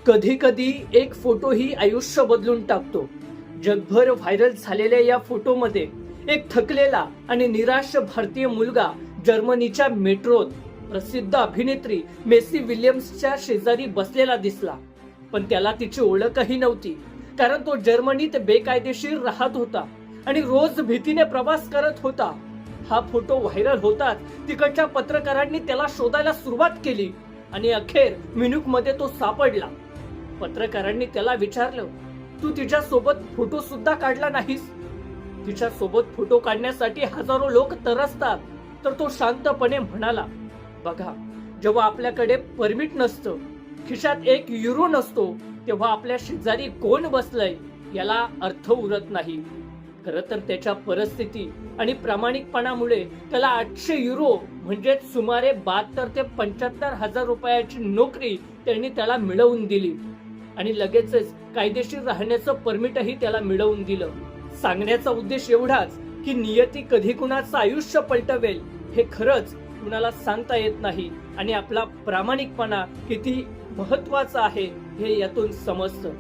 कधी कधी एक फोटो ही आयुष्य बदलून टाकतो. जगभर व्हायरल झालेल्या या फोटोमध्ये एक थकलेला आणि निराश भारतीय मुलगा जर्मनीच्या मेट्रोत प्रसिद्ध अभिनेत्री मेसी विलियम्सच्या शेजारी बसलेला दिसला. पण त्याला तिची ओळखही नव्हती, कारण तो जर्मनीत बेकायदेशीर राहत होता आणि रोज भीतीने प्रवास करत होता. हा फोटो व्हायरल होताच तिकडच्या पत्रकारांनी त्याला शोधायला सुरुवात केली आणि अखेर म्युनिकमध्ये तो सापडला. पत्रकारांनी त्याला विचारलं, तू तिच्या सोबत फोटो सुद्धा काढला नाहीस? तिच्या सोबत फोटो काढण्यासाठी हजारो लोक तरसतात. तर तो शांतपणे म्हणाला, बघा, जेव्हा आपल्याकडे परमिट नसतं, खिशात 1 युरो नसतो, तेव्हा आपल्या शेजारी कोण बसलंय याला अर्थ उरत नाही. खरं तर त्याच्या परिस्थिती आणि प्रामाणिकपणामुळे त्याला 800 युरो म्हणजेच सुमारे 72 ते 75 हजार रुपयाची नोकरी त्यांनी त्याला मिळवून दिली आणि लगेचच कायदेशीर राहण्याचं परमिटही त्याला मिळवून दिलं. सांगण्याचा उद्देश एवढाच की नियती कधी कुणाचं आयुष्य पलटवेल हे खरंच कुणाला सांगता येत नाही आणि आपला प्रामाणिकपणा किती महत्वाचा आहे हे यातून समजतं.